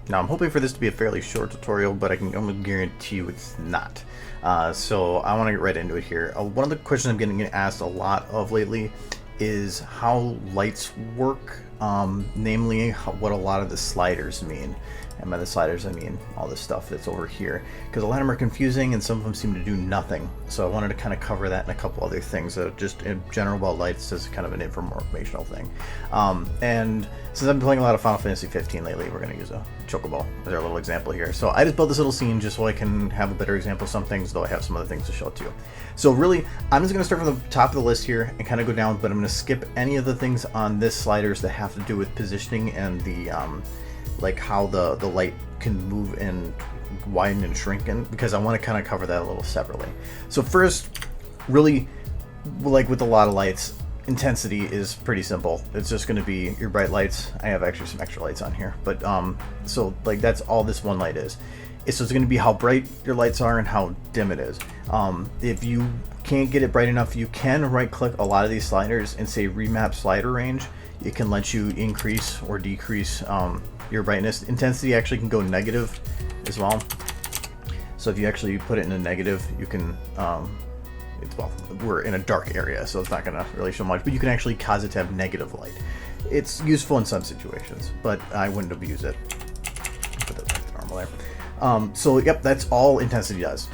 Now I'm hoping for this to be a fairly short tutorial, but I can almost guarantee you it's not. So I want to get right into it here. One of the questions I'm getting asked a lot of lately is how lights work, namely what a lot of the sliders mean. And by the sliders I mean all this stuff that's over here, because a lot of them are confusing and some of them seem to do nothing. So I wanted to kind of cover that and a couple other things, just in general about lights as kind of an informational thing. And since I've been playing a lot of Final Fantasy 15 lately, we're going to use a Chocobo as our little example here. So I just built this little scene just so I can have a better example of some things, though I have some other things to show too. So really, I'm just going to start from the top of the list here and kind of go down, but I'm going to skip any of the things on this sliders that have to do with positioning and the like how the light can move and widen and shrink, in, because I want to kind of cover that a little separately. So first, really, like with a lot of lights, intensity is pretty simple. It's just going to be your bright lights. I have actually some extra lights on here, but so like that's all this one light is. So it's going to be how bright your lights are and how dim it is. If you can't get it bright enough, you can right click a lot of these sliders and say remap slider range. It can let you increase or decrease your brightness. Intensity actually can go negative as well. So if you actually put it in a negative, you can, well, we're in a dark area, so it's not going to really show much, but you can actually cause it to have negative light. It's useful in some situations, but I wouldn't abuse it. Put that back to normal there. So yep, that's all intensity does.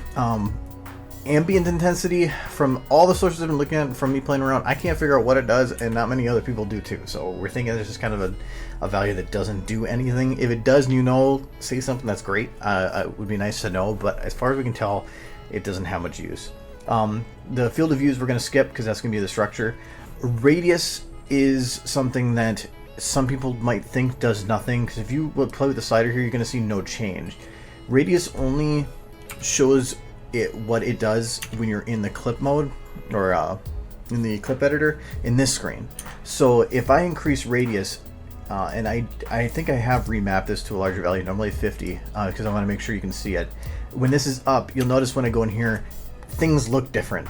Ambient intensity, from all the sources I've been looking at, from me playing around, I can't figure out what it does, and not many other people do too. So we're thinking it's just kind of a value that doesn't do anything. If it does, say something, that's great. It would be nice to know, but as far as we can tell, it doesn't have much use. The field of views we're going to skip because that's going to be the structure. Radius is something that some people might think does nothing, because if you would play with the slider here, you're going to see no change. Radius only shows what it does when you're in the clip mode, or in the clip editor in this screen. So if I increase radius, and I think I have remapped this to a larger value, normally 50, because I want to make sure you can see it. When this is up, you'll notice when I go in here, things look different.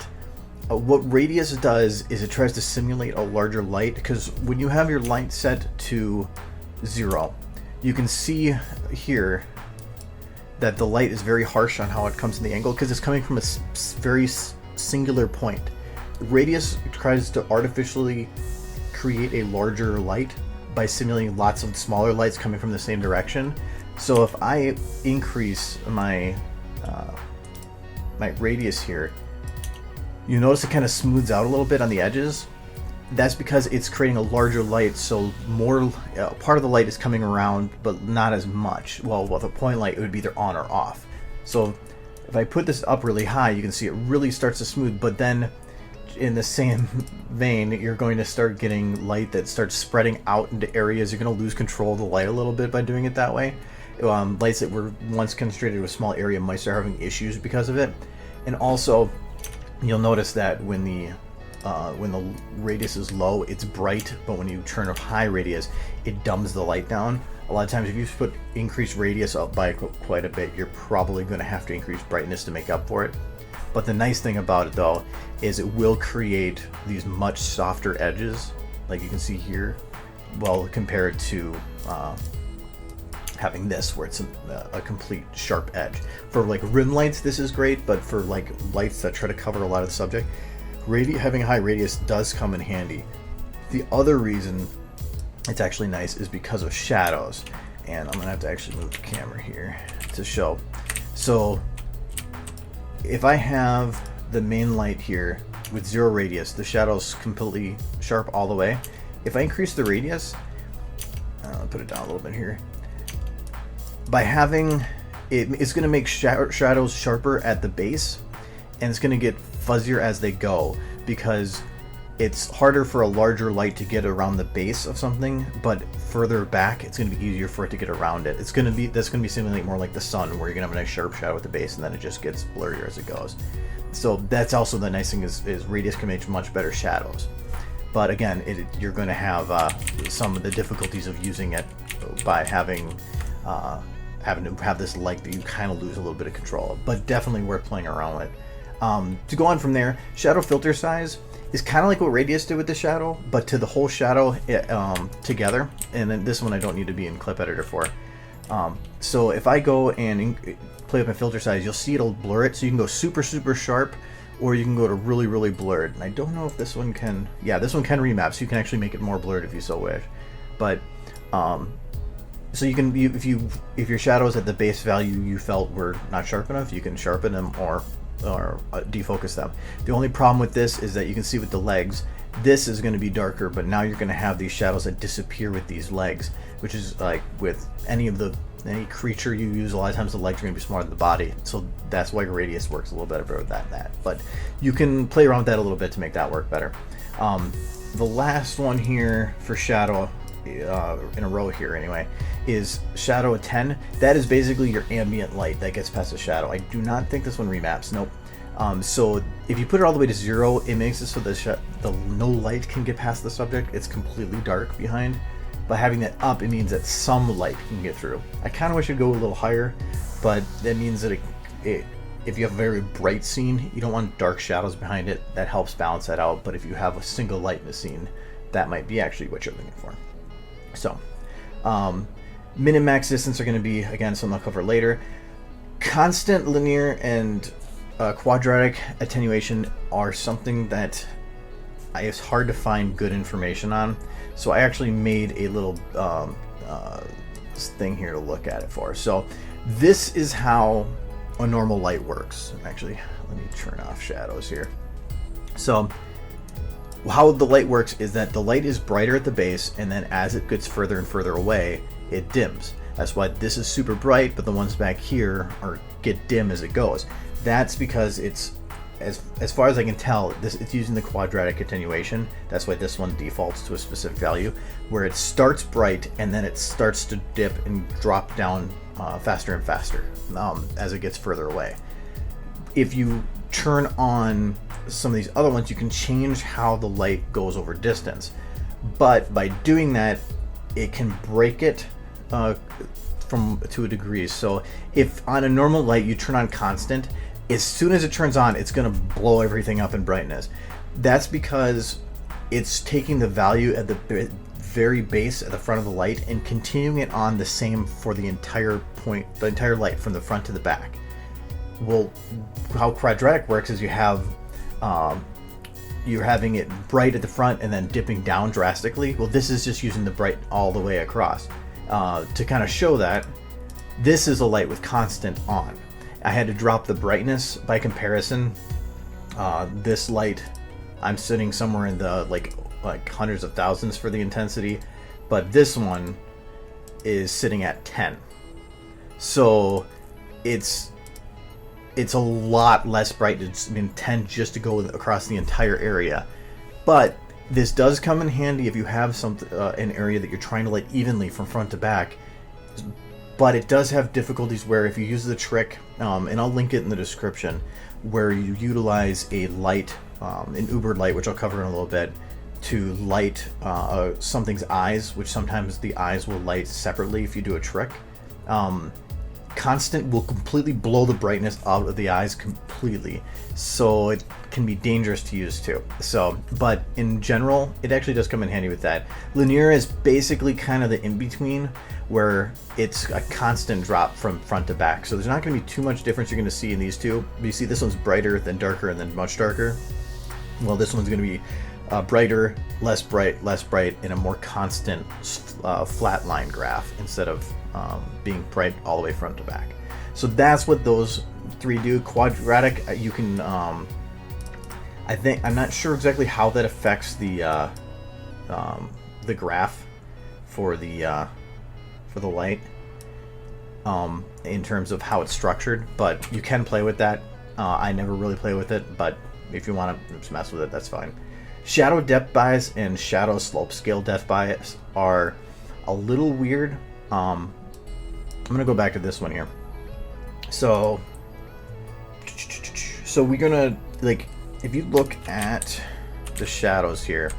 What radius does is it tries to simulate a larger light, because when you have your light set to 0, you can see here that the light is very harsh on how it comes in the angle, because it's coming from a very singular point. Radius tries to artificially create a larger light by simulating lots of smaller lights coming from the same direction. So if I increase my my radius here, you notice it kind of smooths out a little bit on the edges. That's because it's creating a larger light, so more part of the light is coming around, but not as much. Well, with a point light, it would be either on or off. So if I put this up really high, you can see it really starts to smooth, but then in the same vein, you're going to start getting light that starts spreading out into areas. You're going to lose control of the light a little bit by doing it that way. Lights that were once concentrated to a small area might start having issues because of it. And also, you'll notice that when the radius is low, it's bright, but when you turn up high radius, it dumbs the light down. A lot of times if you put increased radius up by quite a bit, you're probably going to have to increase brightness to make up for it. But the nice thing about it though is it will create these much softer edges, like you can see here, well, compared to having this where it's a complete sharp edge. For like rim lights, this is great, but for like lights that try to cover a lot of the subject, having a high radius does come in handy. The other reason it's actually nice is because of shadows, and I'm gonna have to actually move the camera here to show. So if I have the main light here with 0 radius, the shadow's completely sharp all the way. If I increase the radius, I'll put it down a little bit here. By having it's going to make shadows sharper at the base, and it's going to get fuzzier as they go, because it's harder for a larger light to get around the base of something, but further back it's going to be easier for it to get around it. That's going to be simulating more like the sun, where you're going to have a nice sharp shadow at the base, and then it just gets blurrier as it goes. So that's also the nice thing, is radius can make much better shadows. But again, you're going to have some of the difficulties of using it by having to have this light that you kind of lose a little bit of control of, but definitely worth playing around with. To go on from there, Shadowfiltersize is kind of like what Radius did with the shadow, but to the whole shadow together. And then this one I don't need to be in clip editor for. So if I go and play with my filter size, you'll see it'll blur it. So you can go super, super sharp, or you can go to really, really blurred. And I don't know if this one can, yeah, this one can remap, so you can actually make it more blurred if you so wish. But, so you can, if your shadows at the base value you felt were not sharp enough, you can sharpen them or defocus them. The only problem with this is that you can see with the legs, this is going to be darker, but now you're going to have these shadows that disappear with these legs, which is like with any creature you use, a lot of times the legs are going to be smaller than the body, so that's why radius works a little better with that. But you can play around with that a little bit to make that work better. The last one here for shadow, in a row here anyway, is Shadowatten. That is basically your ambient light that gets past the shadow. I do not think this one remaps. Nope. So if you put it all the way to 0, it makes it so the no light can get past the subject. It's completely dark behind. By having that up, it means that some light can get through. I kind of wish it'd go a little higher, but that means that if you have a very bright scene, you don't want dark shadows behind it. That helps balance that out. But if you have a single light in the scene, that might be actually what you're looking for. So, min and max distance are going to be, again, something I'll cover later. Constant, linear, and quadratic attenuation are something that it's hard to find good information on. So I actually made a little thing here to look at it for. So this is how a normal light works. Actually, let me turn off shadows here. So how the light works is that the light is brighter at the base, and then as it gets further and further away, it dims. That's why this is super bright, but the ones back here get dim as it goes. That's because it's, as far as I can tell, it's using the quadratic attenuation. That's why this one defaults to a specific value, where it starts bright and then it starts to dip and drop down faster and faster as it gets further away. If you turn on some of these other ones, you can change how the light goes over distance. But by doing that, it can break it to a degree. So if on a normal light you turn on constant, as soon as it turns on, it's going to blow everything up in brightness. That's because it's taking the value at the very base at the front of the light and continuing it on the same for the entire light from the front to the back. Well, how quadratic works is you're having it bright at the front and then dipping down drastically. Well, this is just using the bright all the way across. To kind of show that, this is a light with constant on. I had to drop the brightness by comparison. This light, I'm sitting somewhere in the like hundreds of thousands for the intensity, but this one is sitting at 10. So it's a lot less bright. It's 10 just to go across the entire area. But this does come in handy if you have an area that you're trying to light evenly from front to back. But it does have difficulties where if you use the trick, and I'll link it in the description, where you utilize a light, an Uberlight, which I'll cover in a little bit, to light something's eyes, which sometimes the eyes will light separately if you do a trick. Constant will completely blow the brightness out of the eyes completely, so it can be dangerous to use too. So, but in general, it actually does come in handy with that. Linear is basically kind of the in-between, where it's a constant drop from front to back. So there's not going to be too much difference you're going to see in these two. You see this one's brighter, then darker, and then much darker. Well, this one's going to be brighter, less bright, in a more constant flat line graph instead of being bright all the way front to back. So that's what those three do. Quadratic, you can, I'm not sure exactly how that affects the graph for the light in terms of how it's structured, but you can play with that. I never really play with it, but if you want to just mess with it, that's fine. Shadowdepthbios and Shadowscaledepthbios are a little weird. I'm gonna go back to this one here. So we're gonna, like, if you look at the shadows here,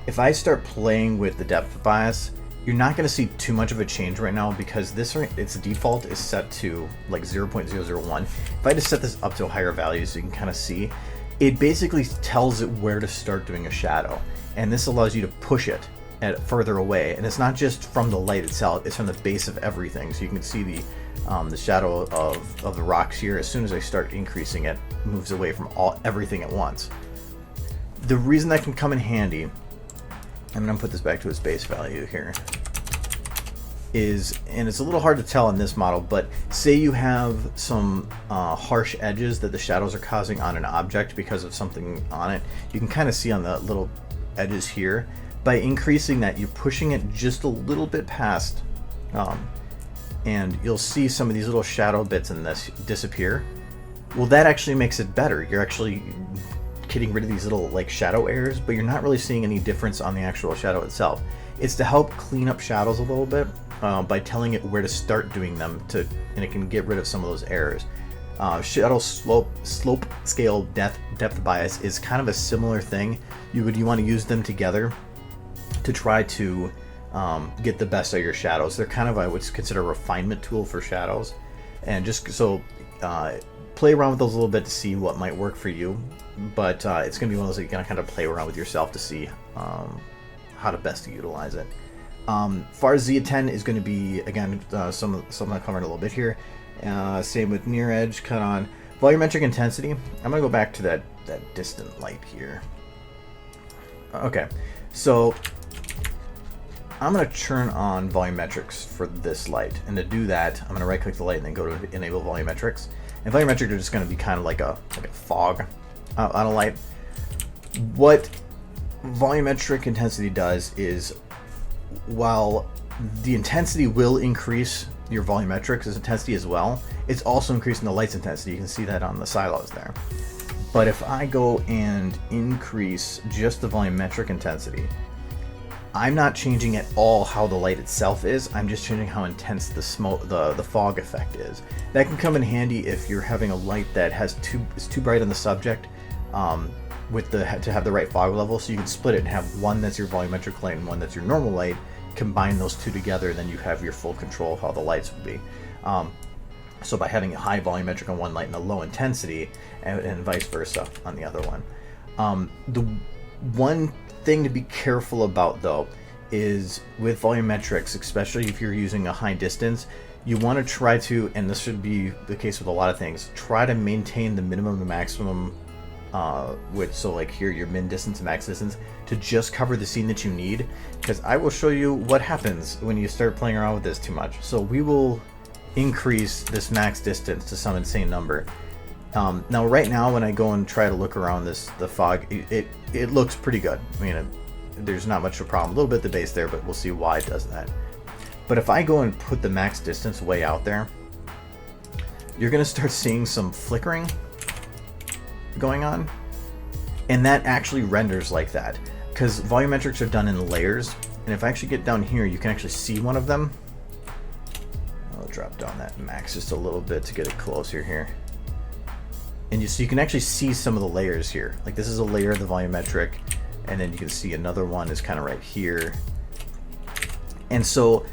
if I start playing with the depth bias, you're not going to see too much of a change right now because its default is set to like 0.001. If I just set this up to a higher value so you can kind of see, it basically tells it where to start doing a shadow, and this allows you to push it at further away, and it's not just from the light itself, it's from the base of everything. So you can see the shadow of the rocks here. As soon as I start increasing it, moves away from everything at once. The reason that can come in handy, I'm going to put this back to its base value here, is, and it's a little hard to tell in this model, but say you have some harsh edges that the shadows are causing on an object because of something on it. You can kind of see on the little edges here. By increasing that, you're pushing it just a little bit past, and you'll see some of these little shadow bits in this disappear. Well, that actually makes it better. You're actually getting rid of these little like shadow errors, but you're not really seeing any difference on the actual shadow itself. It's to help clean up shadows a little bit by telling it where to start doing them, and it can get rid of some of those errors. Shadow slope scale depth bias is kind of a similar thing. You want to use them together to try to get the best out of your shadows. They're kind of, I would consider, a refinement tool for shadows, and just so play around with those a little bit to see what might work for you. But it's going to be one of those that you're going to kind of play around with yourself to see how to best utilize it. FarZatten is going to be, again, something I covered a little bit here. Same with near edge, cut on. Volumetric intensity, I'm going to go back to that distant light here. Okay, so I'm going to turn on volumetrics for this light, and to do that, I'm going to right click the light and then go to enable volumetrics. And volumetrics are just going to be kind of like a fog on a light. What volumetric intensity does is, while the intensity will increase your volumetrics intensity as well, it's also increasing the light's intensity. You can see that on the silos there. But if I go and increase just the volumetric intensity, I'm not changing at all how the light itself is. I'm just changing how intense the smoke, the fog effect is. That can come in handy if you're having a light that is too bright on the subject, to have the right fog level. So you can split it and have one that's your volumetric light and one that's your normal light. Combine those two together, then you have your full control of how the lights would be. So by having a high volumetric on one light and a low intensity, and vice versa on the other one. The one thing to be careful about, though, is with volumetrics, especially if you're using a high distance, you want to try to, and this should be the case with a lot of things, try to maintain the minimum and maximum so like here, your min distance and max distance, to just cover the scene that you need, because I will show you what happens when you start playing around with this too much. So we will increase this max distance to some insane number. Now right now, when I go and try to look around the fog, it looks pretty good. I mean, there's not much of a problem. A little bit at the base there, but we'll see why it does that. But if I go and put the max distance way out there, you're going to start seeing some flickering going on, and that actually renders like that because volumetrics are done in layers. And if I actually get down here, you can actually see one of them. I'll drop down that max just a little bit to get it closer here, and so you can actually see some of the layers here. Like this is a layer of the volumetric, and then you can see another one is kind of right here. And so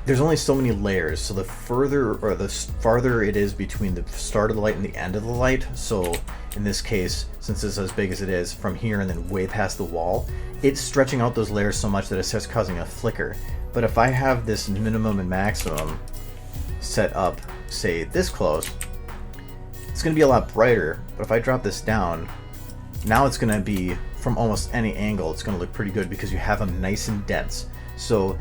there's only so many layers, so the farther it is between the start of the light and the end of the light, so in this case, since it's as big as it is from here and then way past the wall, it's stretching out those layers so much that it starts causing a flicker. But if I have this minimum and maximum set up, say this close, it's going to be a lot brighter. But if I drop this down, now it's going to be from almost any angle, it's going to look pretty good because you have them nice and dense. So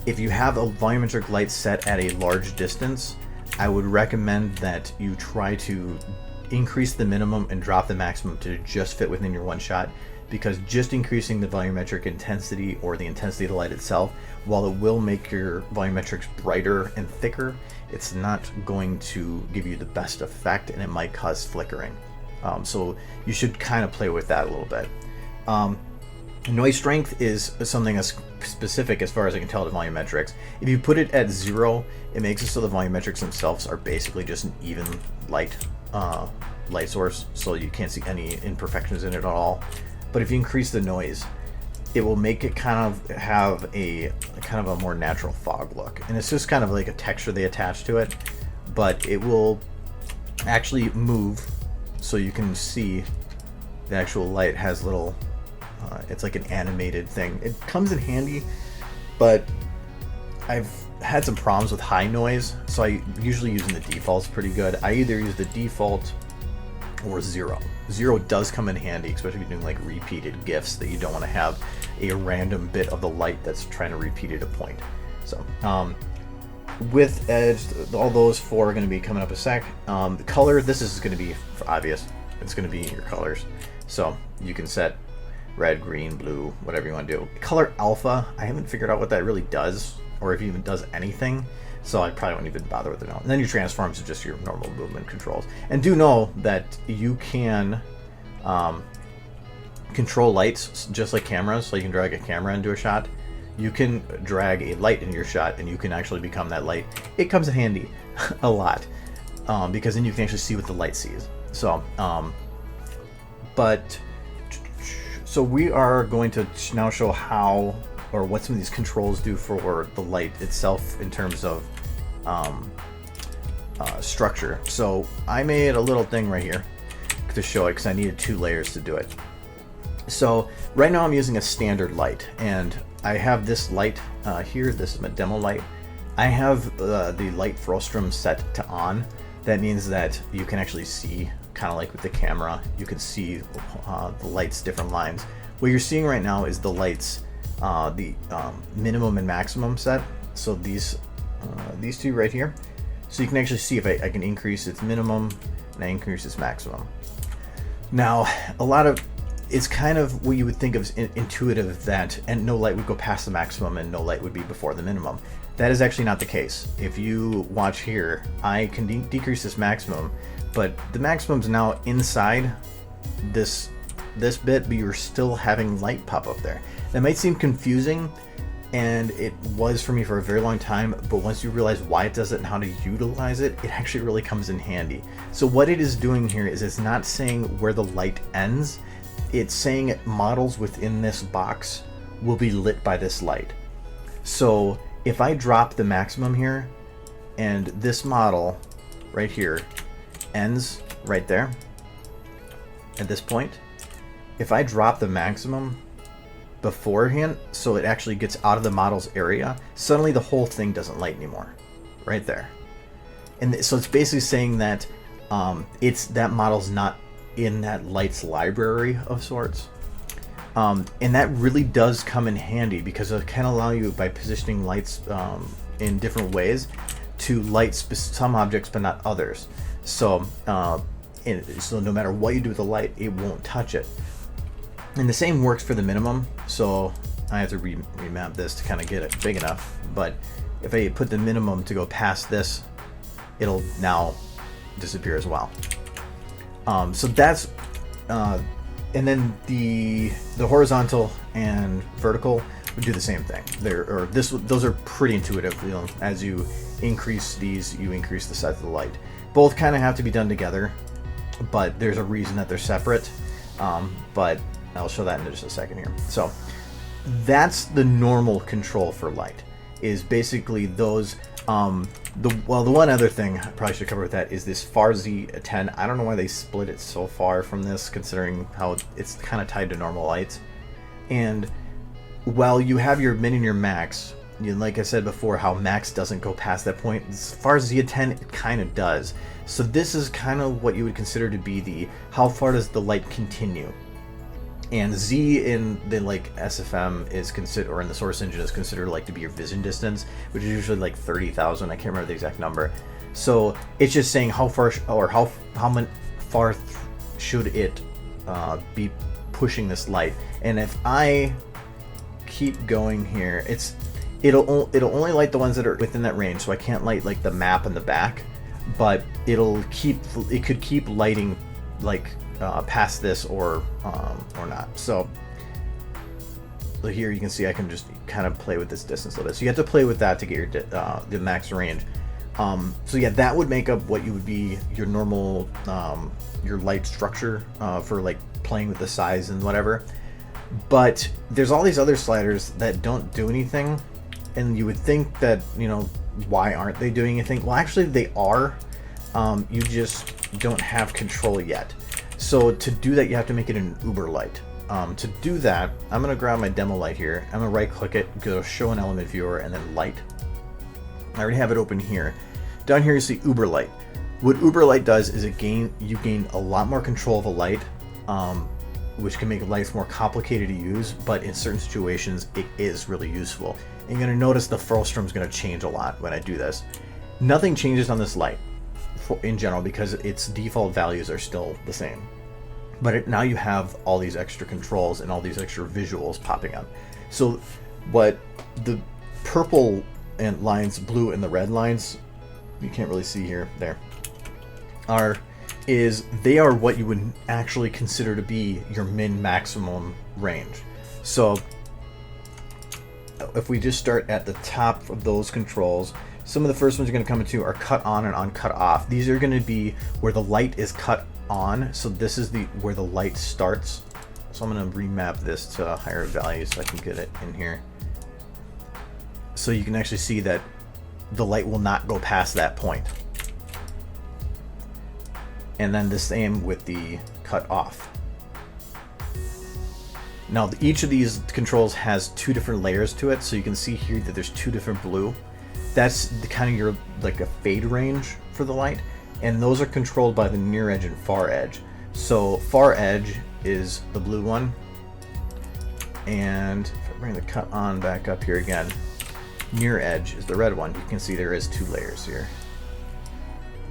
if you have a volumetric light set at a large distance, I would recommend that you try to increase the minimum and drop the maximum to just fit within your one shot, because just increasing the volumetric intensity or the intensity of the light itself, while it will make your volumetrics brighter and thicker, it's not going to give you the best effect, and it might cause flickering. So you should kind of play with that a little bit. Noise strength is something that's specific as far as I can tell to volumetrics. If you put it at 0, it makes it so the volumetrics themselves are basically just an even light source, so you can't see any imperfections in it at all. But if you increase the noise, it will make it kind of have a more natural fog look, and it's just kind of like a texture they attach to it, but it will actually move so you can see the actual light has little It's like an animated thing. It comes in handy, but I've had some problems with high noise, so I usually using the default's pretty good. I either use the default or 0. 0 does come in handy, especially if you're doing like repeated GIFs that you don't want to have a random bit of the light that's trying to repeat at a point. So with edge, all those 4 are going to be coming up a sec. The color, this is going to be obvious. It's going to be your colors. So you can set red, green, blue, whatever you want to do. Color alpha, I haven't figured out what that really does, or if it even does anything, so I probably won't even bother with it now. And then your transforms are just your normal movement controls. And do know that you can control lights just like cameras, so you can drag a camera into a shot. You can drag a light in your shot, and you can actually become that light. It comes in handy a lot, because then you can actually see what the light sees. So, so we are going to now show how, or what some of these controls do for the light itself in terms of structure. So I made a little thing right here to show it because I needed 2 layers to do it. So right now I'm using a standard light, and I have this light here. This is my demo light. I have the light Frustum set to on. That means that you can actually see, kind of like with the camera, you can see the lights, different lines. What you're seeing right now is the lights, the minimum and maximum set. So these 2 right here. So you can actually see if I can increase its minimum and I increase its maximum. Now, it's kind of what you would think of as intuitive, that and no light would go past the maximum and no light would be before the minimum. That is actually not the case. If you watch here, I can decrease this maximum, but the maximum's now inside this bit, but you're still having light pop up there. That might seem confusing, and it was for me for a very long time, but once you realize why it does it and how to utilize it, it actually really comes in handy. So what it is doing here is it's not saying where the light ends, it's saying models within this box will be lit by this light. So if I drop the maximum here, and this model right here ends right there at this point, if I drop the maximum beforehand, so it actually gets out of the model's area, suddenly the whole thing doesn't light anymore, right there. And so it's basically saying that that model's not in that lights library of sorts. And that really does come in handy because it can allow you, by positioning lights in different ways, to light some objects but not others. So so no matter what you do with the light, it won't touch it. And the same works for the minimum. So I have to remap this to kind of get it big enough, but if I put the minimum to go past this, it'll now disappear as well. So that's and then the horizontal and vertical would do the same thing. Those are pretty intuitive. You know, as you increase these, you increase the size of the light. Both kind of have to be done together, but there's a reason that they're separate. But I'll show that in just a second here. So that's the normal control for light, is basically those. The one other thing I probably should cover with that is this FarZatten. I don't know why they split it so far from this, considering how it's kind of tied to normal lights. And while you have your min and your max, like I said before, how max doesn't go past that point, FarZatten it kind of does. So this is kind of what you would consider to be the how far does the light continue. And Z in the like SFM is considered, or in the Source engine is considered like to be your vision distance, which is usually like 30,000. I can't remember the exact number. So it's just saying how far or how far should it be pushing this light. And if I keep going here, it'll only light the ones that are within that range. So I can't light like the map in the back, but it could keep lighting like past this or not. So here you can see I can just kind of play with this distance a little bit. So you have to play with that to get your the max range. So yeah, that would make up what you would be your normal your light structure for like playing with the size and whatever. But there's all these other sliders that don't do anything, and you would think that, you know, why aren't they doing anything? Well, actually they are. You just don't have control yet. So to do that, you have to make it an Uberlight. To do that, I'm going to grab my demo light here. I'm going to right click it, go to show an element viewer, and then light. I already have it open here. Down here you see Uberlight. What Uberlight does is you gain a lot more control of a light, which can make lights more complicated to use, but in certain situations it is really useful. And you're going to notice the Frustum is going to change a lot when I do this. Nothing changes on this light in general because its default values are still the same. But now you have all these extra controls and all these extra visuals popping up. So what the purple and lines, blue and the red lines, you can't really see here, they are what you would actually consider to be your min maximum range. So if we just start at the top of those controls, some of the first ones you're going to come into are cut on and on cut off. These are going to be where the light is cut on. So this is where the light starts. So I'm going to remap this to a higher value so I can get it in here. So you can actually see that the light will not go past that point. And then the same with the cut off. Now each of these controls has two different layers to it, so you can see here that there's two different blue. That's the kind of your like a fade range for the light, and those are controlled by the near edge and far edge. So far edge is the blue one, and if I bring the cut on back up here again, near edge is the red one. You can see there is two layers here.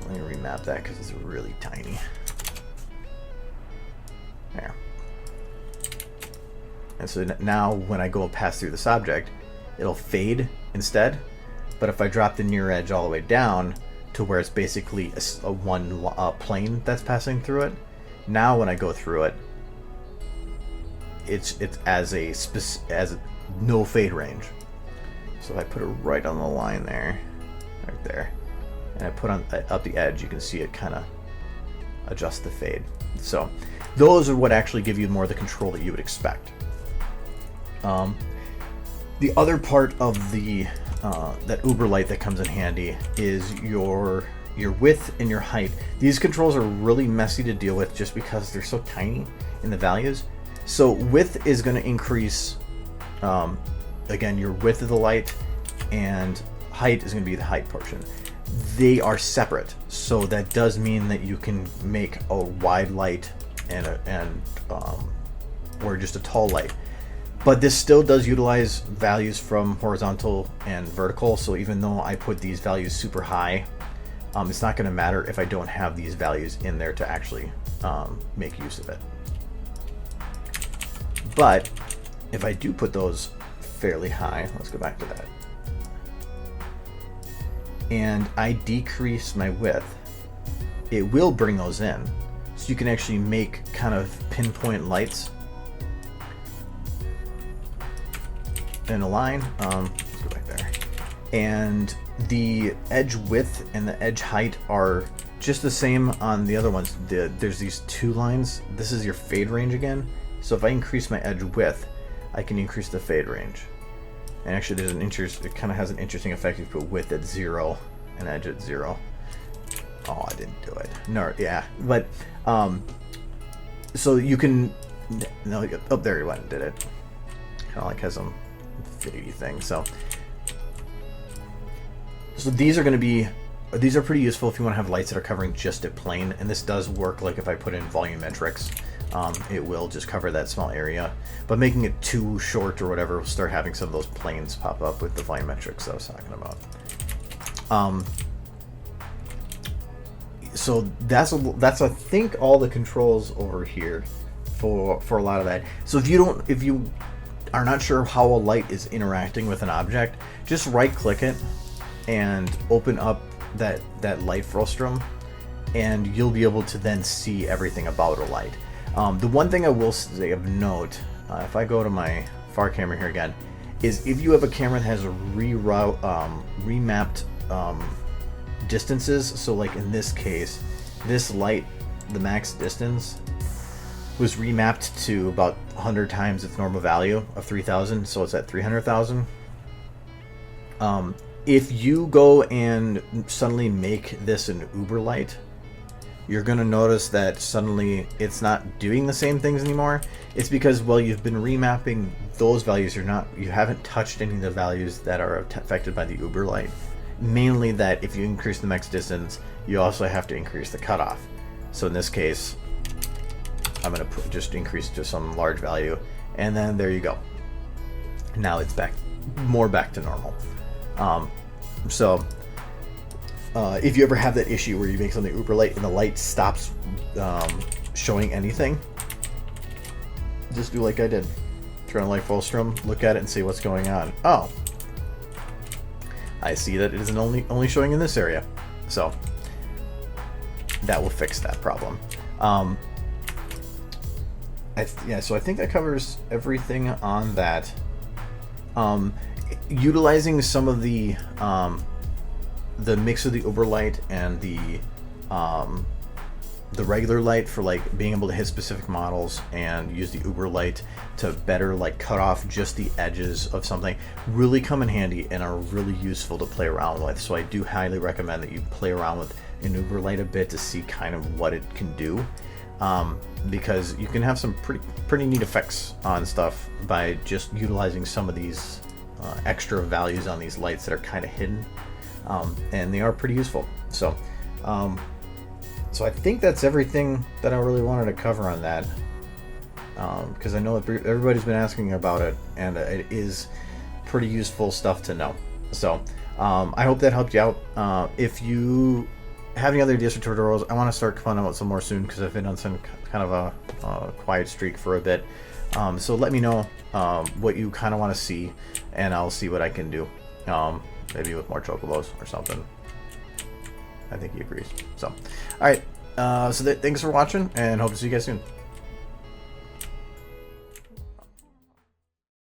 Let me remap that because it's really tiny. There. And so now when I go pass through this object, it'll fade instead. But if I drop the near edge all the way down to where it's basically a one plane that's passing through it, now when I go through it, it's as a no fade range. So if I put it right on the line there, right there, and I put on up the edge, you can see it kind of adjust the fade. So those are what actually give you more of the control that you would expect. The other part of the that Uberlight that comes in handy is your width and your height. These controls are really messy to deal with just because they're so tiny in the values. So width is going to increase, again, your width of the light, and height is going to be the height portion. They are separate, so that does mean that you can make a wide light or just a tall light. But this still does utilize values from horizontal and vertical, so even though I put these values super high, it's not going to matter if I don't have these values in there to actually make use of it. But if I do put those fairly high, let's go back to that, and I decrease my width, it will bring those in. So you can actually make kind of pinpoint lights in a line. Let's go back there. And the edge width and the edge height are just the same on the other ones. There's these two lines. This is your fade range again. So if I increase my edge width, I can increase the fade range. And actually it kind of has an interesting effect if you put width at 0 and edge at 0. Oh, I didn't do it. No, yeah. But, so you can, no, oh, there you went and did it. Kind of like has some fidgety thing. So these are pretty useful if you want to have lights that are covering just a plane, and this does work like if I put in volumetrics. It will just cover that small area, but making it too short or whatever will start having some of those planes pop up with the volumetrics I was talking about. So that's I think all the controls over here for a lot of that. So if you are not sure how a light is interacting with an object, just right click it and open up that light frustum, and you'll be able to then see everything about a light. The one thing I will say of note, if I go to my far camera here again, is if you have a camera that has a remapped distances, so like in this case, this light, the max distance was remapped to about 100 times its normal value of 3,000, so it's at 300,000. If you go and suddenly make this an Uberlight, you're going to notice that suddenly it's not doing the same things anymore. It's because, well, you've been remapping those values. You haven't touched any of the values that are affected by the Uberlight. Mainly that if you increase the max distance, you also have to increase the cutoff. So in this case, I'm going to just increase to some large value, and then there you go. Now it's back to normal. If you ever have that issue where you make something uber light and the light stops showing anything, just do like I did. Turn on light Frustum, look at it, and see what's going on. Oh, I see that it isn't only showing in this area, so that will fix that problem. So I think that covers everything on that. Utilizing some of the mix of the Uberlight and the regular light for like being able to hit specific models, and use the Uberlight to better like cut off just the edges of something, really come in handy and are really useful to play around with. So I do highly recommend that you play around with an Uberlight a bit to see kind of what it can do, because you can have some pretty neat effects on stuff by just utilizing some of these extra values on these lights that are kind of hidden, and they are pretty useful. So I think that's everything that I really wanted to cover on that, because I know that everybody's been asking about it, and it is pretty useful stuff to know. So I hope that helped you out. If you have any other ideas for tutorials, I want to start finding out some more soon, because I've been on some kind of a quiet streak for a bit. So let me know what you kind of want to see, and I'll see what I can do. Maybe with more chocobos or something. I think he agrees. So, all right. Thanks for watching, and hope to see you guys soon.